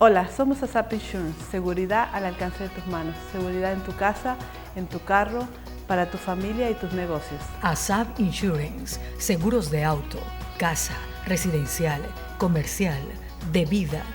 Hola, somos ASAP Insurance, seguridad al alcance de tus manos, seguridad en tu casa, en tu carro, para tu familia y tus negocios. ASAP Insurance, seguros de auto, casa, residencial, comercial, de vida.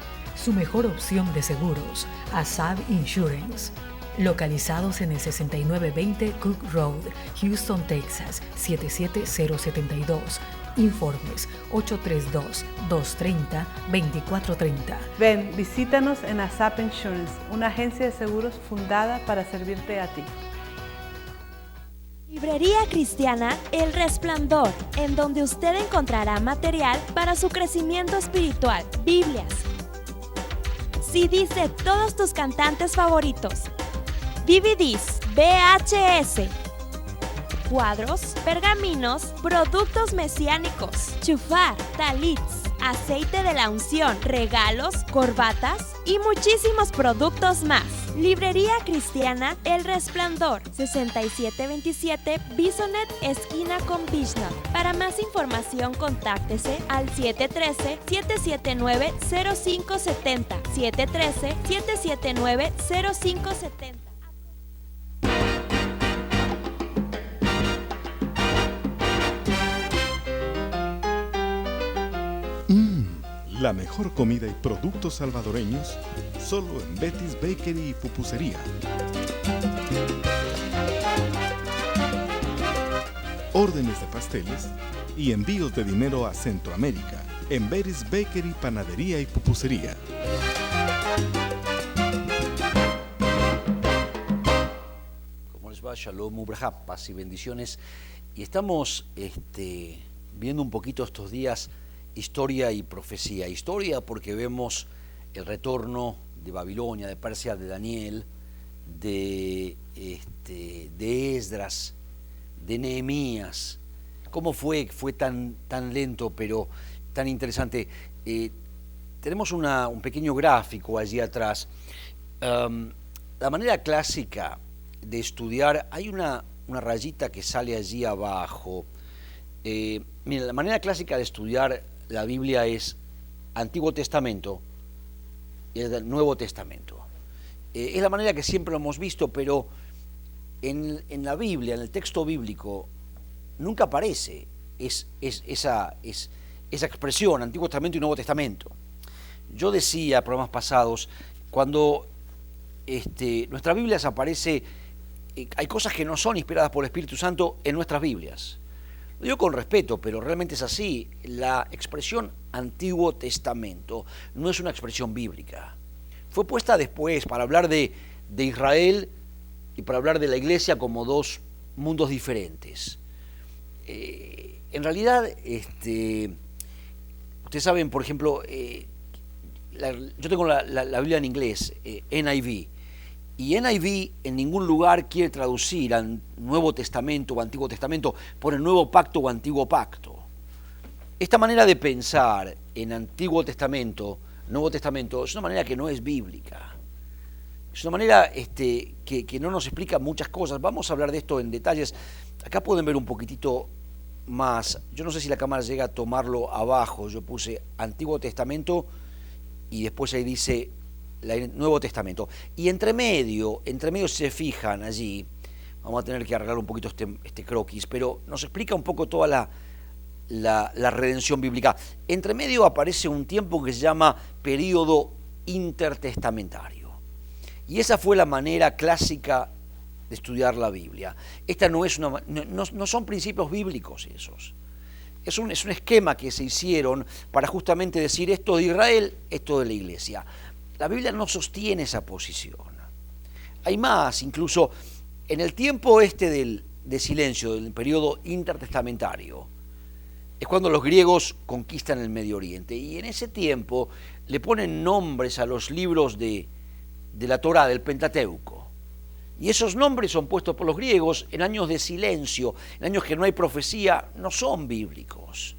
Su mejor opción de seguros, ASAP Insurance. Localizados en el 6920 Cook Road, Houston, Texas, 77072. Informes 832-230-2430. Ven, visítanos en ASAP Insurance, una agencia de seguros fundada para servirte a ti. Librería Cristiana El Resplandor, en donde usted encontrará material para su crecimiento espiritual, Biblias, CDs de todos tus cantantes favoritos, DVDs, VHS, cuadros, pergaminos, productos mesiánicos, chufar, talits, aceite de la unción, regalos, corbatas y muchísimos productos más. Librería Cristiana El Resplandor, 6727 Bisonet, esquina con Bishnot. Para más información, contáctese al 713-779-0570. 713-779-0570. La mejor comida y productos salvadoreños solo en Betty's Bakery y Pupusería. Órdenes de pasteles y envíos de dinero a Centroamérica en Betty's Bakery, Panadería y Pupusería. ¿Cómo les va? Shalom Ubrahá, paz y bendiciones. Y estamos viendo un poquito estos días historia y profecía. Historia porque vemos el retorno de Babilonia, de Persia, de Daniel, de Esdras, de Nehemías. ¿Cómo fue tan lento pero tan interesante? Tenemos un pequeño gráfico allí atrás. La manera clásica de estudiar, hay una rayita que sale allí abajo. Mira, la manera clásica de estudiar la Biblia es Antiguo Testamento y el Nuevo Testamento. Es la manera que siempre lo hemos visto, pero en la Biblia, en el texto bíblico, nunca aparece esa expresión, Antiguo Testamento y Nuevo Testamento. Yo decía en programas pasados, cuando nuestra Biblia aparece, hay cosas que no son inspiradas por el Espíritu Santo en nuestras Biblias. Lo digo con respeto, pero realmente es así. La expresión Antiguo Testamento no es una expresión bíblica. Fue puesta después para hablar de Israel y para hablar de la Iglesia como dos mundos diferentes. En realidad, ustedes saben, por ejemplo, yo tengo la Biblia en inglés, NIV. Y NIV en ningún lugar quiere traducir al Nuevo Testamento o Antiguo Testamento por el Nuevo Pacto o Antiguo Pacto. Esta manera de pensar en Antiguo Testamento, Nuevo Testamento, es una manera que no es bíblica. Es una manera que no nos explica muchas cosas. Vamos a hablar de esto en detalles. Acá pueden ver un poquitito más. Yo no sé si la cámara llega a tomarlo abajo. Yo puse Antiguo Testamento y después ahí dice Nuevo Testamento. Y entre medio si se fijan allí, vamos a tener que arreglar un poquito este croquis, pero nos explica un poco toda la redención bíblica. Entre medio aparece un tiempo que se llama período intertestamentario. Y esa fue la manera clásica de estudiar la Biblia. Esta no son principios bíblicos esos. Es un esquema que se hicieron para justamente decir esto de Israel, esto de la Iglesia. La Biblia no sostiene esa posición. Hay más, incluso en el tiempo de silencio, del periodo intertestamentario, es cuando los griegos conquistan el Medio Oriente. Y en ese tiempo le ponen nombres a los libros de la Torá, del Pentateuco. Y esos nombres son puestos por los griegos en años de silencio, en años que no hay profecía, no son bíblicos.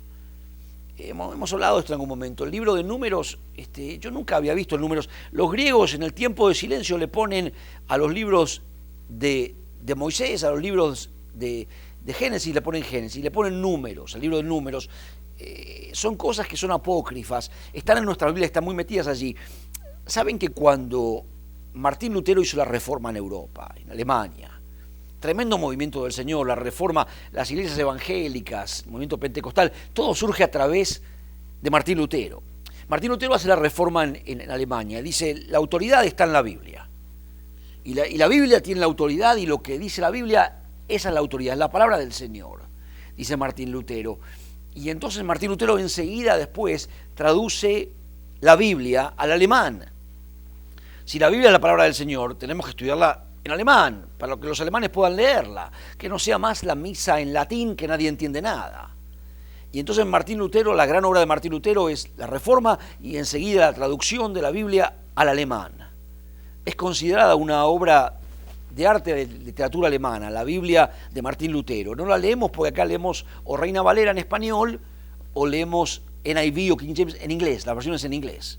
Hemos hablado de esto en algún momento. El libro de Números, yo nunca había visto el Números. Los griegos en el tiempo de silencio le ponen a los libros de Moisés, a los libros de Génesis, le ponen Génesis, le ponen Números, al libro de Números. Son cosas que son apócrifas, están en nuestra Biblia, están muy metidas allí. Saben que cuando Martín Lutero hizo la reforma en Europa, en Alemania, tremendo movimiento del Señor, la reforma, las iglesias evangélicas, el movimiento pentecostal, todo surge a través de Martín Lutero. Martín Lutero hace la reforma en Alemania, dice, la autoridad está en la Biblia. Y la Biblia tiene la autoridad, y lo que dice la Biblia, esa es la autoridad, es la palabra del Señor, dice Martín Lutero. Y entonces Martín Lutero enseguida después traduce la Biblia al alemán. Si la Biblia es la palabra del Señor, tenemos que estudiarla en alemán, para que los alemanes puedan leerla, que no sea más la misa en latín que nadie entiende nada. Y entonces Martín Lutero, la gran obra de Martín Lutero es la reforma y enseguida la traducción de la Biblia al alemán. Es considerada una obra de arte de literatura alemana, la Biblia de Martín Lutero. No la leemos porque acá leemos o Reina Valera en español o leemos NIV o King James en inglés, la versión es en inglés.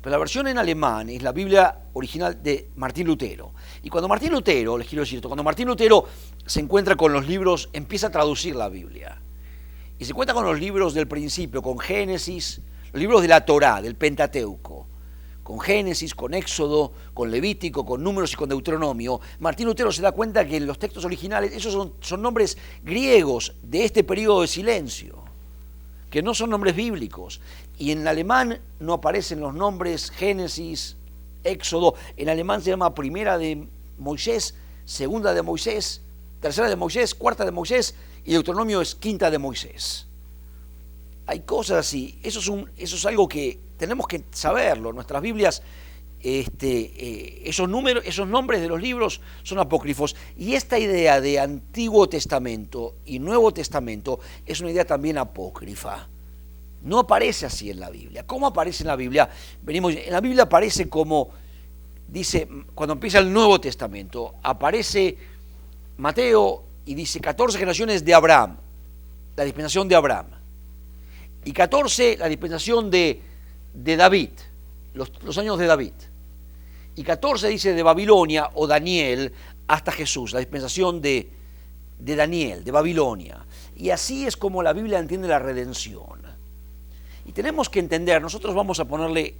Pero la versión en alemán es la Biblia original de Martín Lutero. Y cuando Martín Lutero, les quiero decir esto, cuando Martín Lutero se encuentra con los libros, empieza a traducir la Biblia. Y se encuentra con los libros del principio, con Génesis, los libros de la Torá, del Pentateuco, con Génesis, con Éxodo, con Levítico, con Números y con Deuteronomio. Martín Lutero se da cuenta que en los textos originales, esos son nombres griegos de este periodo de silencio, que no son nombres bíblicos. Y en alemán no aparecen los nombres Génesis, Éxodo. En alemán se llama primera de Moisés, segunda de Moisés, tercera de Moisés, cuarta de Moisés, y Deuteronomio es quinta de Moisés. Hay cosas así. Eso es algo que tenemos que saberlo. Nuestras Biblias, esos nombres de los libros son apócrifos. Y esta idea de Antiguo Testamento y Nuevo Testamento es una idea también apócrifa. No aparece así en la Biblia. ¿Cómo aparece en la Biblia? En la Biblia aparece como, dice, cuando empieza el Nuevo Testamento, aparece Mateo y dice 14 generaciones de Abraham, la dispensación de Abraham. Y 14, la dispensación de David, los años de David. Y 14 dice de Babilonia o Daniel hasta Jesús, la dispensación de Daniel, de Babilonia. Y así es como la Biblia entiende la redención. Y tenemos que entender, nosotros vamos a ponerle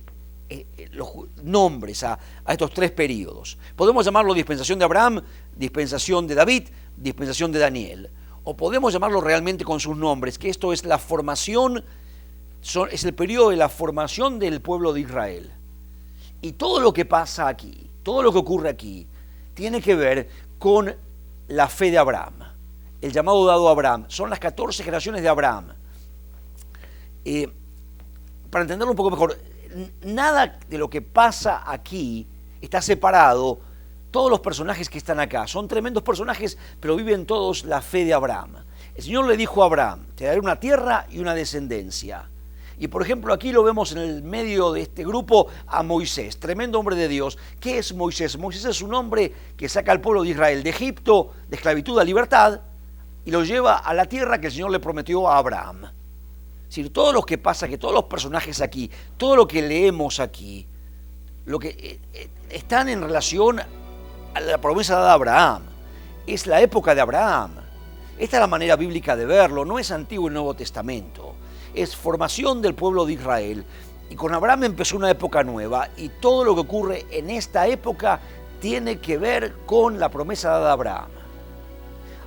los nombres a estos tres periodos. Podemos llamarlo dispensación de Abraham, dispensación de David, dispensación de Daniel. O podemos llamarlo realmente con sus nombres, que esto es la formación, es el periodo de la formación del pueblo de Israel. Y todo lo que pasa aquí, todo lo que ocurre aquí, tiene que ver con la fe de Abraham, el llamado dado a Abraham. Son las 14 generaciones de Abraham. Para entenderlo un poco mejor, nada de lo que pasa aquí está separado. Todos los personajes que están acá son tremendos personajes, pero viven todos la fe de Abraham. El Señor le dijo a Abraham, te daré una tierra y una descendencia. Y por ejemplo aquí lo vemos en el medio de este grupo a Moisés, tremendo hombre de Dios. ¿Qué es Moisés? Moisés es un hombre que saca al pueblo de Israel de Egipto, de esclavitud a libertad, y lo lleva a la tierra que el Señor le prometió a Abraham. Es decir, todo lo que pasa, que todos los personajes aquí, todo lo que leemos aquí, lo que están en relación a la promesa dada a Abraham. Es la época de Abraham. Esta es la manera bíblica de verlo. No es Antiguo y Nuevo Testamento. Es formación del pueblo de Israel. Y con Abraham empezó una época nueva. Y todo lo que ocurre en esta época tiene que ver con la promesa dada a Abraham.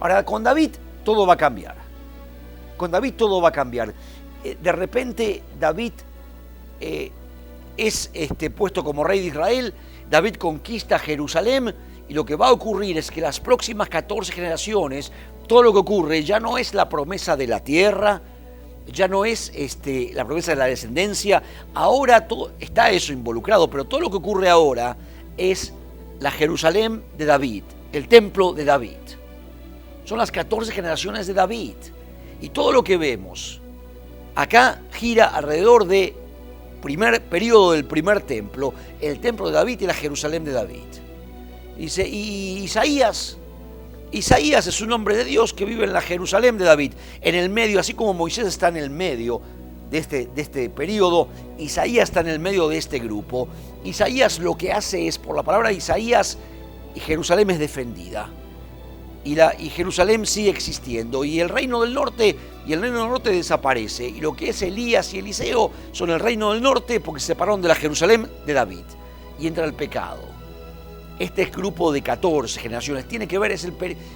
Ahora, con David todo va a cambiar. Con David todo va a cambiar. De repente David es puesto como rey de Israel. David conquista Jerusalén. Y lo que va a ocurrir es que las próximas 14 generaciones, todo lo que ocurre ya no es la promesa de la tierra, ya no es la promesa de la descendencia, ahora todo, está eso involucrado, pero todo lo que ocurre ahora es la Jerusalén de David, el templo de David. Son las 14 generaciones de David. Y todo lo que vemos acá gira alrededor de primer periodo del primer templo, el templo de David y la Jerusalén de David. Dice, y Isaías es un hombre de Dios que vive en la Jerusalén de David, en el medio, así como Moisés está en el medio de este periodo, Isaías está en el medio de este grupo. Isaías lo que hace es, por la palabra de Isaías, y Jerusalén es defendida, y Jerusalén sigue existiendo, y el reino del norte desaparece, y lo que es Elías y Eliseo son el reino del norte porque se separaron de la Jerusalén de David. y entra el pecado. Este grupo de 14 generaciones tiene que ver, se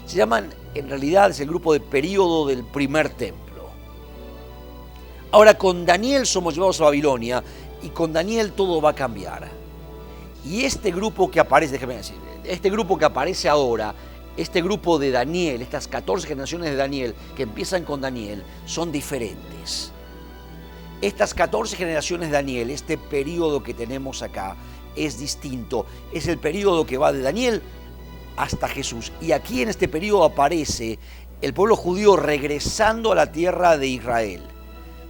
llaman, en realidad es el grupo de período del primer templo. Ahora con Daniel somos llevados a Babilonia y con Daniel todo va a cambiar. Y este grupo que aparece, déjeme decir, este grupo que aparece ahora, este grupo de Daniel, estas 14 generaciones de Daniel que empiezan con Daniel, son diferentes. Estas 14 generaciones de Daniel, este periodo que tenemos acá, es distinto. Es el periodo que va de Daniel hasta Jesús. Y aquí en este periodo aparece el pueblo judío regresando a la tierra de Israel,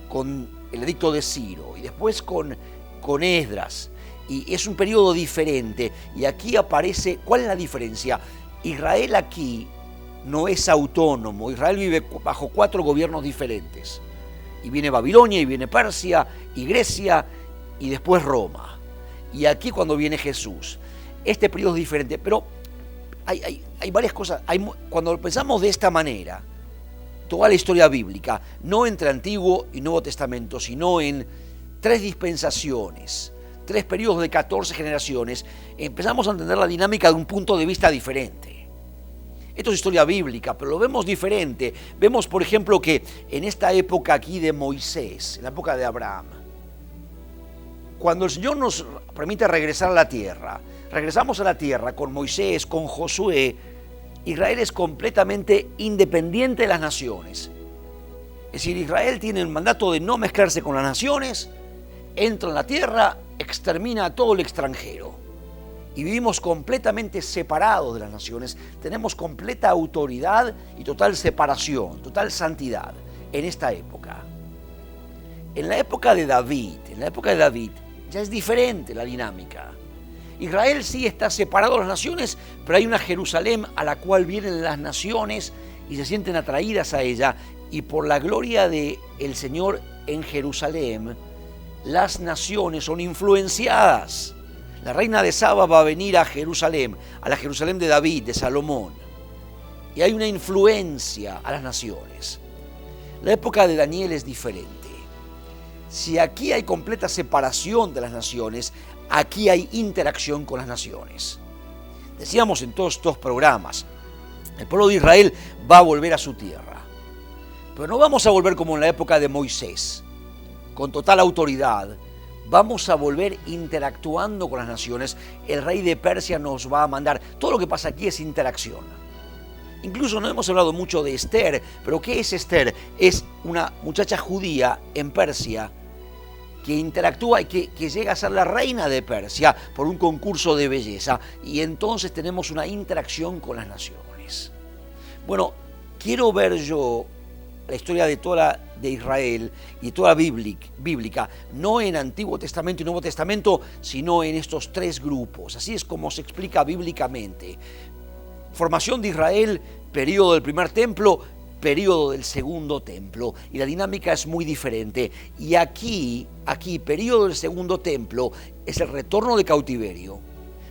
con el edicto de Ciro, y después con Esdras. Y es un periodo diferente. Y aquí aparece, ¿cuál es la diferencia? Israel aquí no es autónomo. Israel vive bajo 4 gobiernos diferentes. Y viene Babilonia, y viene Persia, y Grecia, y después Roma. Y aquí cuando viene Jesús. Este periodo es diferente, pero hay varias cosas. Cuando pensamos de esta manera, toda la historia bíblica, no entre Antiguo y Nuevo Testamento, sino en 3 dispensaciones, 3 periodos de 14 generaciones, empezamos a entender la dinámica de un punto de vista diferente. Esto es historia bíblica, pero lo vemos diferente. Vemos, por ejemplo, que en esta época aquí de Moisés, en la época de Abraham, cuando el Señor nos permite regresar a la tierra, regresamos a la tierra con Moisés, con Josué, Israel es completamente independiente de las naciones. Es decir, Israel tiene el mandato de no mezclarse con las naciones, entra en la tierra, extermina a todo el extranjero. Y vivimos completamente separados de las naciones, tenemos completa autoridad y total separación, total santidad en esta época. En la época de David ya es diferente la dinámica. Israel sí está separado de las naciones, pero hay una Jerusalén a la cual vienen las naciones y se sienten atraídas a ella, y por la gloria del Señor en Jerusalén, las naciones son influenciadas. La reina de Saba va a venir a Jerusalén, a la Jerusalén de David, de Salomón. Y hay una influencia a las naciones. La época de Daniel es diferente. Si aquí hay completa separación de las naciones, aquí hay interacción con las naciones. Decíamos en todos estos programas, el pueblo de Israel va a volver a su tierra. Pero no vamos a volver como en la época de Moisés, con total autoridad. Vamos a volver interactuando con las naciones. El rey de Persia nos va a mandar. Todo lo que pasa aquí es interacción. Incluso no hemos hablado mucho de Esther, pero ¿qué es Esther? Es una muchacha judía en Persia que interactúa y que llega a ser la reina de Persia por un concurso de belleza. Y entonces tenemos una interacción con las naciones. Bueno, quiero ver yo la historia de Israel y toda bíblica, no en Antiguo Testamento y Nuevo Testamento, sino en estos 3 grupos. Así es como se explica bíblicamente. Formación de Israel, periodo del primer templo, periodo del segundo templo. Y la dinámica es muy diferente. Y aquí, periodo del segundo templo, es el retorno de cautiverio.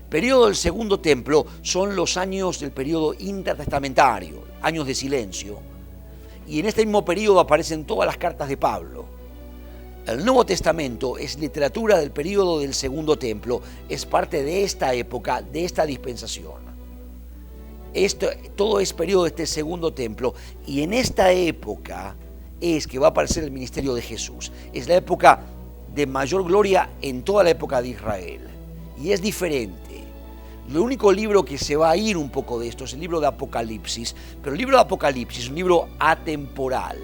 Periodo del segundo templo son los años del periodo intertestamentario, años de silencio. Y en este mismo periodo aparecen todas las cartas de Pablo. El Nuevo Testamento es literatura del periodo del Segundo Templo, es parte de esta época, de esta dispensación. Todo es periodo de este Segundo Templo, y en esta época es que va a aparecer el ministerio de Jesús. Es la época de mayor gloria en toda la época de Israel, y es diferente. El único libro que se va a ir un poco de esto es el libro de Apocalipsis, pero el libro de Apocalipsis es un libro atemporal,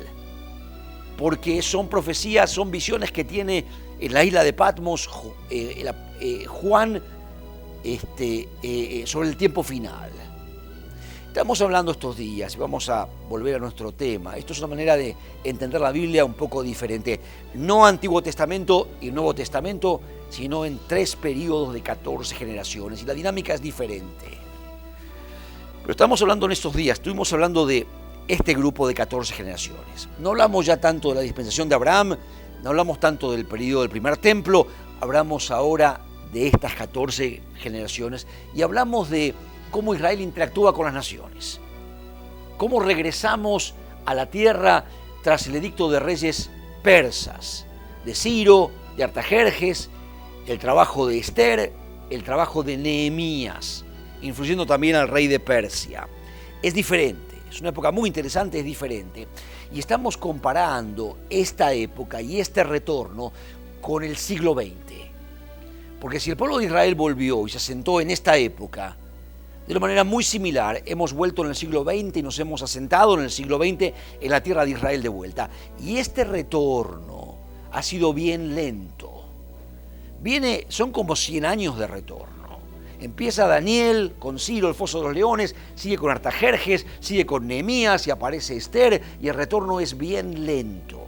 porque son profecías, son visiones que tiene en la isla de Patmos Juan sobre el tiempo final. Estamos hablando estos días y vamos a volver a nuestro tema. Esto es una manera de entender la Biblia un poco diferente. No Antiguo Testamento y Nuevo Testamento, sino en 3 periodos de 14 generaciones. Y la dinámica es diferente. Pero estamos hablando en estos días, estuvimos hablando de este grupo de 14 generaciones. No hablamos ya tanto de la dispensación de Abraham, no hablamos tanto del periodo del primer templo, hablamos ahora de estas 14 generaciones y hablamos de cómo Israel interactúa con las naciones, cómo regresamos a la tierra tras el edicto de reyes persas, de Ciro, de Artajerjes, el trabajo de Esther el trabajo de Nehemías, influyendo también al rey de Persia. Es diferente, es una época muy interesante, es diferente. Y estamos comparando esta época y este retorno con el siglo XX. Porque si el pueblo de Israel volvió y se asentó en esta época, de una manera muy similar, hemos vuelto en el siglo XX y nos hemos asentado en el siglo XX en la tierra de Israel de vuelta. Y este retorno ha sido bien lento. Son como 100 años de retorno. Empieza Daniel con Ciro, el foso de los leones, sigue con Artajerjes, sigue con Nehemías y aparece Esther, y el retorno es bien lento.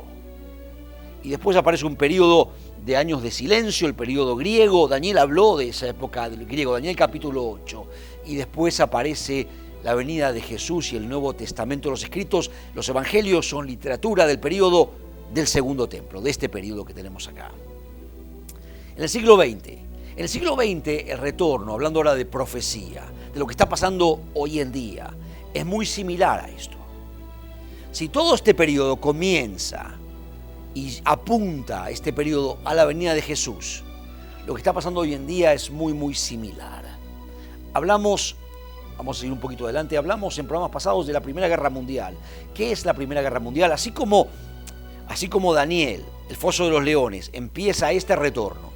Y después aparece un periodo de años de silencio, el periodo griego. Daniel habló de esa época del griego, Daniel capítulo 8. Y después aparece la venida de Jesús y el Nuevo Testamento, los escritos, los evangelios son literatura del periodo del Segundo Templo, de este periodo que tenemos acá. En el siglo XX, el retorno, hablando ahora de profecía, de lo que está pasando hoy en día, es muy similar a esto. Si todo este periodo comienza y apunta este periodo a la venida de Jesús, lo que está pasando hoy en día es muy, muy similar. Vamos a seguir un poquito adelante, hablamos en programas pasados de la Primera Guerra Mundial. ¿Qué es la Primera Guerra Mundial? Así como Daniel, el foso de los leones, empieza este retorno.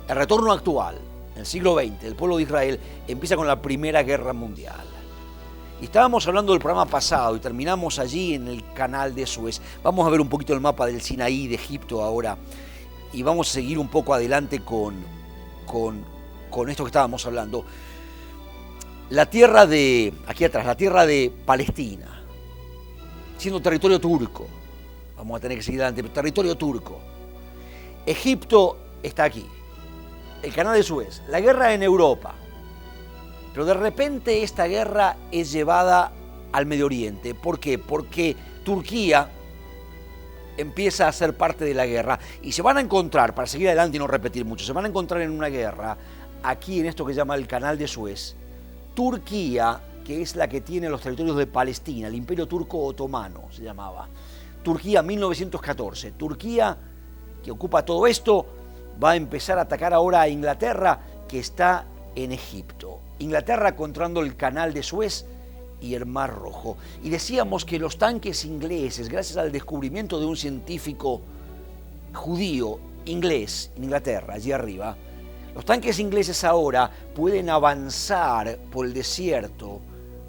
El retorno actual, en el siglo XX, el pueblo de Israel empieza con la Primera Guerra Mundial. Y estábamos hablando del programa pasado y terminamos allí en el canal de Suez. Vamos a ver un poquito el mapa del Sinaí, de Egipto ahora, y vamos a seguir un poco adelante con esto que estábamos hablando. La tierra de Palestina, siendo territorio turco, vamos a tener que seguir adelante, territorio turco. Egipto está aquí, el canal de Suez, la guerra en Europa. Pero de repente esta guerra es llevada al Medio Oriente. ¿Por qué? Porque Turquía empieza a ser parte de la guerra y se van a encontrar, para seguir adelante y no repetir mucho, se van a encontrar en una guerra, aquí en esto que se llama el canal de Suez, Turquía, que es la que tiene los territorios de Palestina, el Imperio Turco Otomano se llamaba. Turquía 1914. Turquía, que ocupa todo esto, va a empezar a atacar ahora a Inglaterra, que está en Egipto. Inglaterra controlando el canal de Suez y el Mar Rojo. Y decíamos que los tanques ingleses, gracias al descubrimiento de un científico judío inglés en Inglaterra, allí arriba, los tanques ingleses ahora pueden avanzar por el desierto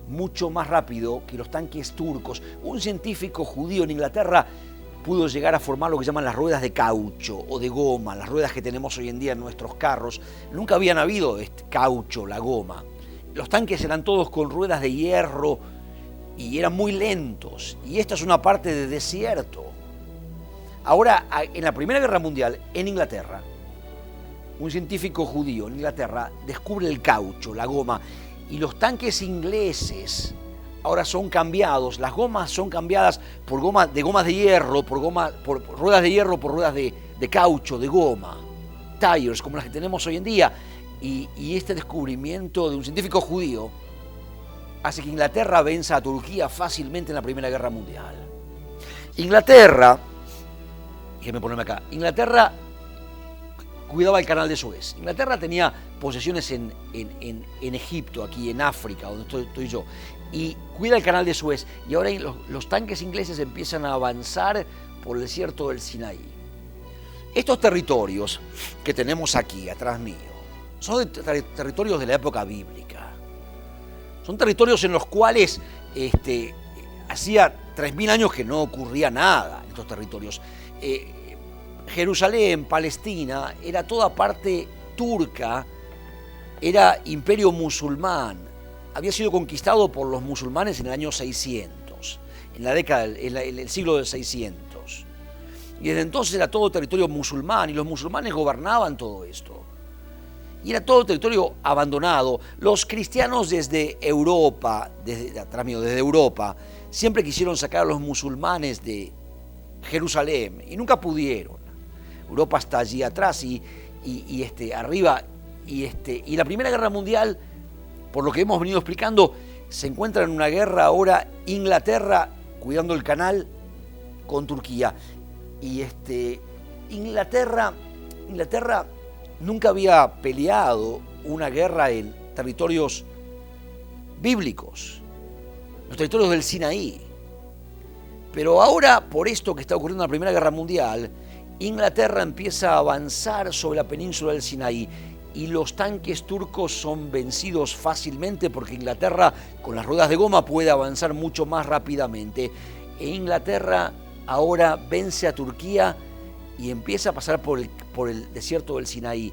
mucho más rápido que los tanques turcos. Un científico judío en Inglaterra pudo llegar a formar lo que llaman las ruedas de caucho o de goma, las ruedas que tenemos hoy en día en nuestros carros. Nunca habían habido este caucho, la goma. Los tanques eran todos con ruedas de hierro y eran muy lentos. Y esta es una parte de desierto. Ahora, en la Primera Guerra Mundial, en Inglaterra, un científico judío en Inglaterra descubre el caucho, la goma, y los tanques ingleses ahora son cambiados, las gomas son cambiadas por gomas de hierro, por ruedas de hierro, por ruedas de caucho, de goma, tires, como las que tenemos hoy en día. Y este descubrimiento de un científico judío hace que Inglaterra venza a Turquía fácilmente en la Primera Guerra Mundial. Inglaterra cuidaba el canal de Suez. Inglaterra tenía posesiones en Egipto, aquí en África, donde estoy yo, y cuida el canal de Suez. Y ahora los tanques ingleses empiezan a avanzar por el desierto del Sinaí. Estos territorios que tenemos aquí, atrás mío, son territorios de la época bíblica. Son territorios en los cuales hacía 3.000 años que no ocurría nada en estos territorios. Jerusalén, Palestina, era toda parte turca, era imperio musulmán, había sido conquistado por los musulmanes en el año 600, en el siglo del 600. Y desde entonces era todo territorio musulmán y los musulmanes gobernaban todo esto. Y era todo territorio abandonado. Los cristianos desde Europa, desde Europa, siempre quisieron sacar a los musulmanes de Jerusalén y nunca pudieron. Europa está allí atrás y arriba. Y la Primera Guerra Mundial, por lo que hemos venido explicando, se encuentra en una guerra ahora Inglaterra cuidando el canal con Turquía. Y Inglaterra nunca había peleado una guerra en territorios bíblicos, los territorios del Sinaí. Pero ahora, por esto que está ocurriendo en la Primera Guerra Mundial, Inglaterra empieza a avanzar sobre la península del Sinaí y los tanques turcos son vencidos fácilmente porque Inglaterra, con las ruedas de goma, puede avanzar mucho más rápidamente. E Inglaterra ahora vence a Turquía y empieza a pasar por el desierto del Sinaí.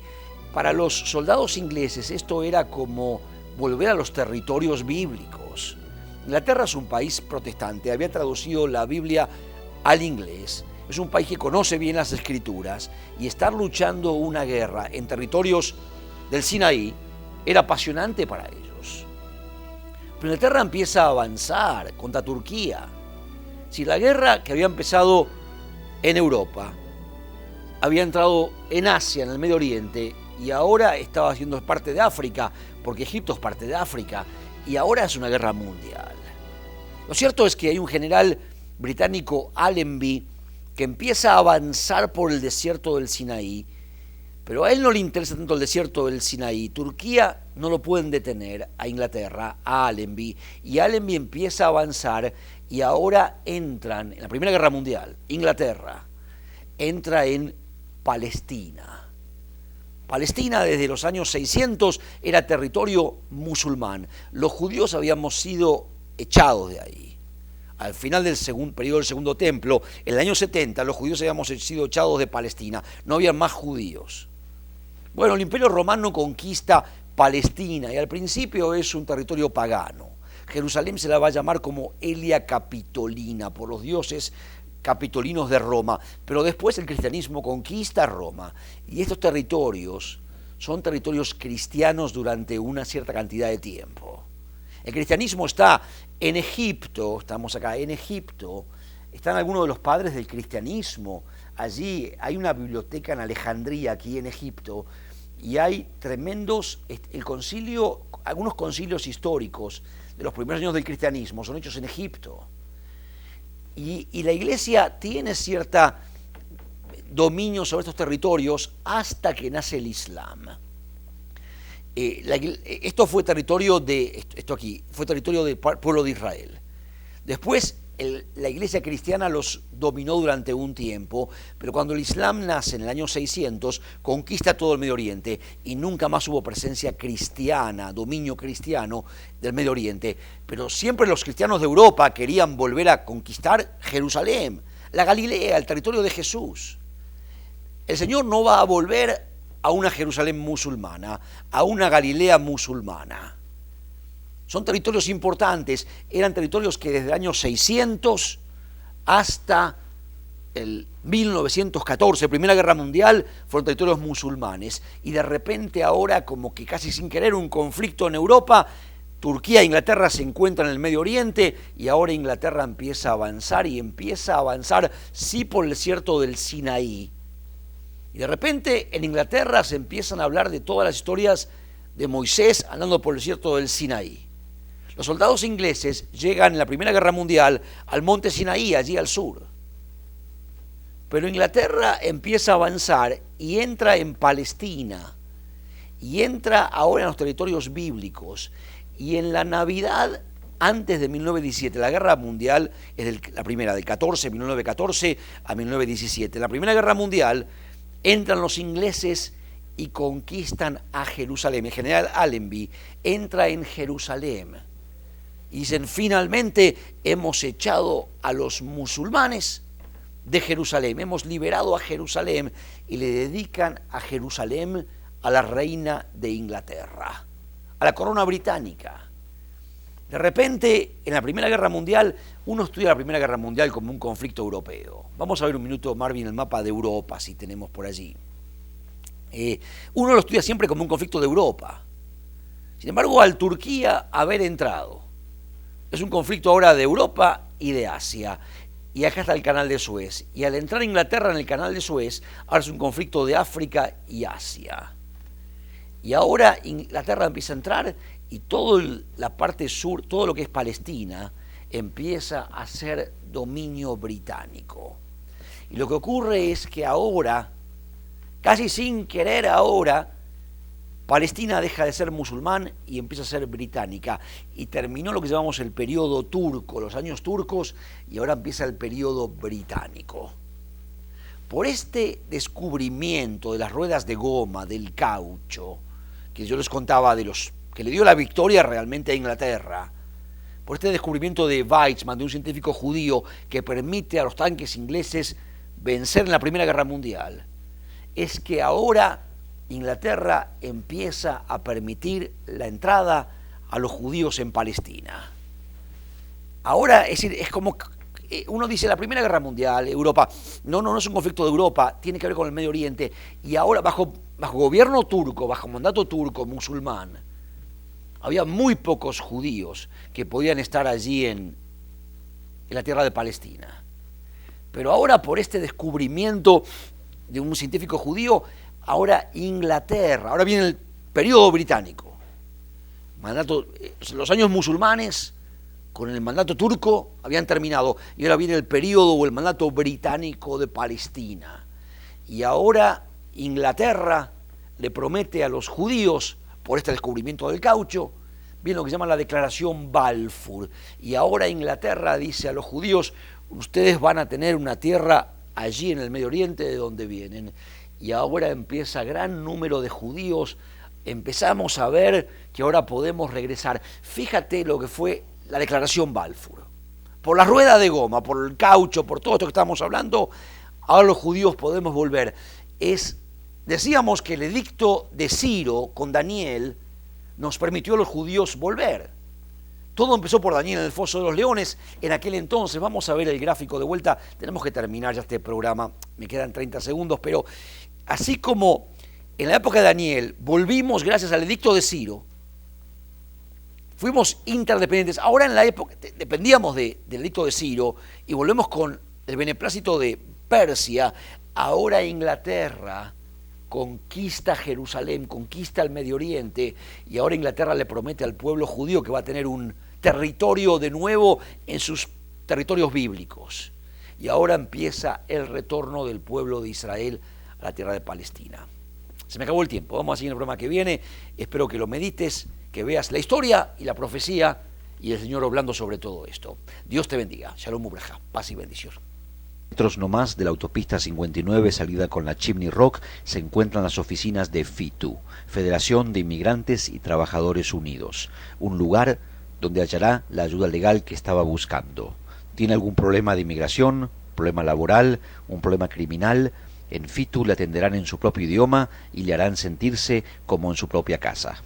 Para los soldados ingleses esto era como volver a los territorios bíblicos. Inglaterra es un país protestante, había traducido la Biblia al inglés, es un país que conoce bien las Escrituras y estar luchando una guerra en territorios del Sinaí era apasionante para ellos. Pero Inglaterra empieza a avanzar contra Turquía. Si la guerra que había empezado en Europa había entrado en Asia, en el Medio Oriente, y ahora estaba siendo parte de África, porque Egipto es parte de África, y ahora es una guerra mundial. Lo cierto es que hay un general británico, Allenby, que empieza a avanzar por el desierto del Sinaí, pero a él no le interesa tanto el desierto del Sinaí. Turquía no lo pueden detener, a Inglaterra, a Allenby, y Allenby empieza a avanzar y ahora entran, en la Primera Guerra Mundial, Inglaterra entra en Palestina. Palestina desde los años 600 era territorio musulmán. Los judíos habíamos sido echados de ahí. Al final del periodo del Segundo Templo, en el año 70, los judíos habíamos sido echados de Palestina. No había más judíos. Bueno, el Imperio Romano conquista Palestina y al principio es un territorio pagano. Jerusalén se la va a llamar como Elia Capitolina por los dioses capitolinos de Roma, pero después el cristianismo conquista Roma y estos territorios son territorios cristianos durante una cierta cantidad de tiempo. El cristianismo está en Egipto, estamos acá en Egipto, están algunos de los padres del cristianismo, allí hay una biblioteca en Alejandría, aquí en Egipto, y hay algunos concilios históricos de los primeros años del cristianismo son hechos en Egipto. Y la iglesia tiene cierto dominio sobre estos territorios hasta que nace el Islam. Esto fue territorio fue territorio del pueblo de Israel. Después la iglesia cristiana los dominó durante un tiempo, pero cuando el Islam nace en el año 600, conquista todo el Medio Oriente y nunca más hubo presencia cristiana, dominio cristiano del Medio Oriente. Pero siempre los cristianos de Europa querían volver a conquistar Jerusalén, la Galilea, el territorio de Jesús. El Señor no va a volver a una Jerusalén musulmana, a una Galilea musulmana. Son territorios importantes, eran territorios que desde el año 600 hasta el 1914, Primera Guerra Mundial, fueron territorios musulmanes. Y de repente ahora, como que casi sin querer, un conflicto en Europa, Turquía e Inglaterra se encuentran en el Medio Oriente y ahora Inglaterra empieza a avanzar y empieza a avanzar, sí, por el desierto del Sinaí. Y de repente en Inglaterra se empiezan a hablar de todas las historias de Moisés andando por el desierto del Sinaí. Los soldados ingleses llegan en la Primera Guerra Mundial al monte Sinaí, allí al sur. Pero Inglaterra empieza a avanzar y entra en Palestina. Y entra ahora en los territorios bíblicos. Y en la Navidad, antes de 1917, la Guerra Mundial es la primera, del 1914 a 1917. En la Primera Guerra Mundial entran los ingleses y conquistan a Jerusalén. El general Allenby entra en Jerusalén. Y dicen, finalmente hemos echado a los musulmanes de Jerusalén, hemos liberado a Jerusalén y le dedican a Jerusalén a la reina de Inglaterra, a la corona británica. De repente, en la Primera Guerra Mundial, uno estudia la Primera Guerra Mundial como un conflicto europeo. Vamos a ver un minuto, Marvin, el mapa de Europa, si tenemos por allí. Uno lo estudia siempre como un conflicto de Europa. Sin embargo, al Turquía haber entrado, es un conflicto ahora de Europa y de Asia. Y acá está el canal de Suez. Y al entrar Inglaterra en el canal de Suez, ahora es un conflicto de África y Asia. Y ahora Inglaterra empieza a entrar y toda la parte sur, todo lo que es Palestina, empieza a ser dominio británico. Y lo que ocurre es que ahora, casi sin querer ahora, Palestina deja de ser musulmán y empieza a ser británica. Y terminó lo que llamamos el periodo turco, los años turcos, y ahora empieza el periodo británico. Por este descubrimiento de las ruedas de goma, del caucho, que yo les contaba de los que le dio la victoria realmente a Inglaterra, por este descubrimiento de Weizmann, de un científico judío que permite a los tanques ingleses vencer en la Primera Guerra Mundial, es que ahora Inglaterra empieza a permitir la entrada a los judíos en Palestina. Ahora, es decir, es como uno dice la Primera Guerra Mundial, Europa, no es un conflicto de Europa, tiene que ver con el Medio Oriente, y ahora bajo gobierno turco, bajo mandato turco, musulmán, había muy pocos judíos que podían estar allí en la tierra de Palestina. Pero ahora, por este descubrimiento de un científico judío, ahora Inglaterra, ahora viene el periodo británico. Los años musulmanes con el mandato turco habían terminado y ahora viene el periodo o el mandato británico de Palestina. Y ahora Inglaterra le promete a los judíos, por este descubrimiento del caucho, viene lo que se llama la Declaración Balfour. Y ahora Inglaterra dice a los judíos, ustedes van a tener una tierra allí en el Medio Oriente de donde vienen. Y ahora empieza gran número de judíos, empezamos a ver que ahora podemos regresar. Fíjate lo que fue la Declaración Balfour. Por la rueda de goma, por el caucho, por todo esto que estamos hablando, ahora los judíos podemos volver. Decíamos que el edicto de Ciro con Daniel nos permitió a los judíos volver. Todo empezó por Daniel en el foso de los leones. En aquel entonces, vamos a ver el gráfico de vuelta, tenemos que terminar ya este programa, me quedan 30 segundos, pero así como en la época de Daniel volvimos gracias al edicto de Ciro, fuimos interdependientes, ahora en la época dependíamos del edicto de Ciro y volvemos con el beneplácito de Persia, ahora Inglaterra conquista Jerusalén, conquista el Medio Oriente, y ahora Inglaterra le promete al pueblo judío que va a tener un territorio de nuevo en sus territorios bíblicos. Y ahora empieza el retorno del pueblo de Israel a la tierra de Palestina. Se me acabó el tiempo, vamos a seguir en el programa que viene, espero que lo medites, que veas la historia y la profecía y el Señor hablando sobre todo esto. Dios te bendiga, Shalom Ubraja, paz y bendición. Metros no más de la autopista 59, salida con la Chimney Rock, se encuentran las oficinas de FITU, Federación de Inmigrantes y Trabajadores Unidos, un lugar donde hallará la ayuda legal que estaba buscando. ¿Tiene algún problema de inmigración, problema laboral, un problema criminal? En FITU le atenderán en su propio idioma y le harán sentirse como en su propia casa.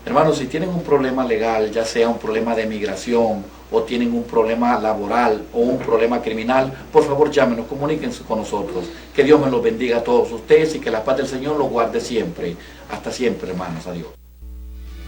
Hermanos, si tienen un problema legal, ya sea un problema de migración o tienen un problema laboral o un problema criminal, por favor llámenos, comuníquense con nosotros. Que Dios me los bendiga a todos ustedes y que la paz del Señor los guarde siempre. Hasta siempre, hermanos. Adiós.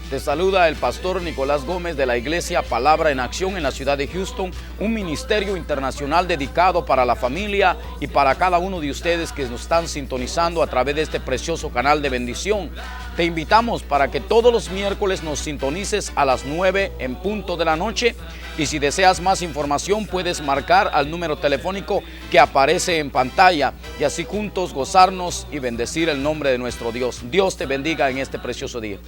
Te saluda el pastor Nicolás Gómez de la Iglesia Palabra en Acción en la ciudad de Houston, un ministerio internacional dedicado para la familia y para cada uno de ustedes que nos están sintonizando a través de este precioso canal de bendición. Te invitamos para que todos los miércoles nos sintonices a las 9 en punto de la noche, y si deseas más información puedes marcar al número telefónico que aparece en pantalla y así juntos gozarnos y bendecir el nombre de nuestro Dios. Dios te bendiga en este precioso día.